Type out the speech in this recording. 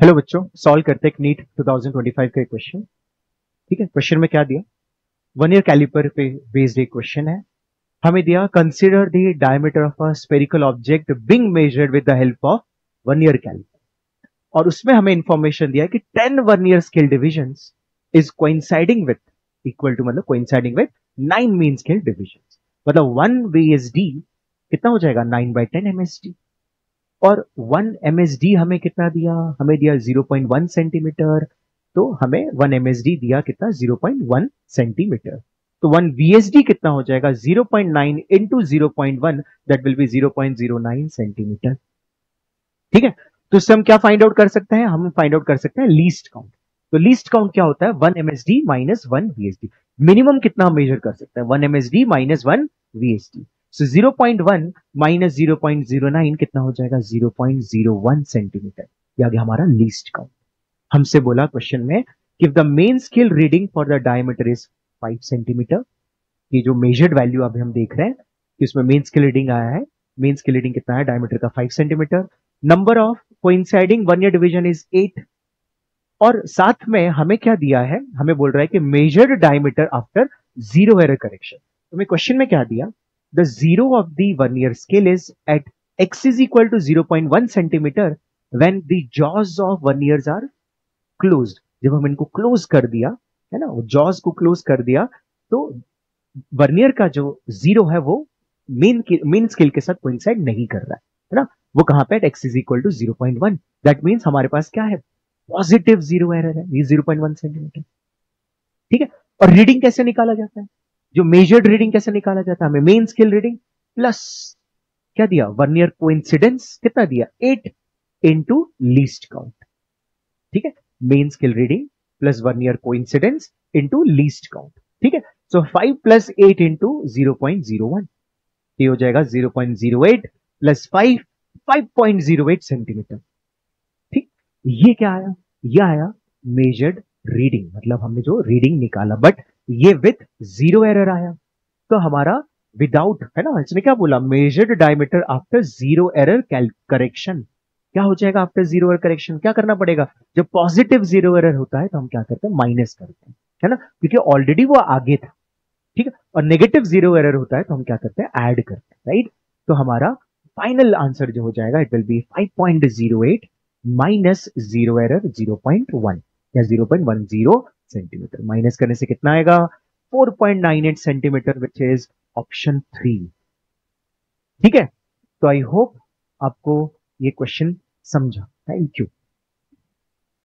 Hello बच्चों, solve करते हैं नीट 2025 का एक क्वेश्चन। ठीक है, क्वेश्चन में क्या दिया? 1 ईयर कैलिपर पे बेस्ड एक क्वेश्चन है। हमें दिया consider the diameter of a spherical object being measured with the help of 1 year caliper, और उसमें हमें इंफॉर्मेशन दिया कि 10 1 year scale divisions is coinciding with equal to, मतलब coinciding with 9 main scale divisions. मतलब 1 VSD कितना हो जाएगा? 9/10 MSD। और 1 MSD हमें कितना दिया? हमें दिया 0.1 सेंटीमीटर। तो हमें 1 MSD दिया कितना? 0.1 सेंटीमीटर। तो 1 VSD कितना हो जाएगा? 0.9 into 0.1, that will be 0.09 centimetre. ठीक है, तो इससे हम क्या फाइंड आउट कर सकते हैं? हम फाइंड आउट कर सकते हैं लीस्ट काउंट। तो लीस्ट काउंट क्या होता है? 1 MSD माइनस 1 VSD। मिनिमम कितना हम मेजर कर सकते हैं? 1 MSD माइनस 1 VSD। सो 0.1 माइनस 0.09 कितना हो जाएगा? 0.01 सेंटीमीटर। ये आ गया हमारा लीस्ट काउंट। हमसे बोला क्वेश्चन में कि the main scale reading for the diameter is 5 centimetre. ये जो मेजर्ड वैल्यू अभी हम देख रहे हैं कि उसमें मेन स्केल रीडिंग आया है। मेन स्केल रीडिंग कितना है डायमीटर का? 5 centimetre. Number of coinciding 1 year division is 8। और साथ में हमें क्या दिया है? हमें बोल रहा है कि measured diameter after zero error correction. तो हमें क्वेश्चन में क्या दिया? The zero of the 1 year scale is at x is equal to 0.1 centimetre when the jaws of 1 years are closed. जब हम इनको क्लोज कर दिया, है ना, जॉज को क्लोज कर दिया, तो वर्नियर का जो जीरो है वो मेन स्केल के साथ कोइंसाइड नहीं कर रहा है ना। वो कहां पे? X is equal to 0.1। That means हमारे पास क्या है? पॉजिटिव जीरो एरर है, ये 0.1 सेंटीमीटर। ठीक है, और रीडिंग कैसे निकाला जाता है? जो मेजर्ड रीडिंग कैसे निकाला जाता है? हमें मेन स्केल रीडिंग प्लस क्या दिया? वर्नियर कोइंसिडेंस कितना दिया? 8 इंटू लीस्ट काउंट। ठीक है, main scale reading plus vernier coincidence into least count. ठीक है, सो 5 प्लस 8 इंटू 0.01, ये हो जाएगा 0.08 प्लस 5, 5.08 सेंटीमीटर। ठीक, ये क्या आया? ये आया मेजर्ड रीडिंग, मतलब हमने जो रीडिंग निकाला, बट ये विथ जीरो एरर आया। तो हमारा विदाउट, है ना, इसने क्या बोला? Measured diameter after zero error correction. क्या हो जाएगा आफ्टर जीरो एरर करेक्शन? क्या करना पड़ेगा? जब पॉजिटिव जीरो एरर होता है तो हम क्या करते हैं? माइनस करते हैं, है ना, क्योंकि ऑलरेडी वो आगे था। ठीक है, और नेगेटिव जीरो एरर होता है तो हम क्या करते हैं? ऐड करते हैं, राइट। तो हमारा फाइनल आंसर जो हो जाएगा, it will be 5.08 minus zero error 0.1 या 0.10 सेंटीमीटर। माइनस करने से कितना आएगा? 4.98 सेंटीमीटर, विच इज ऑप्शन 3। ठीक है, तो आई होप आपको ये क्वेश्चन समझा। Thank you.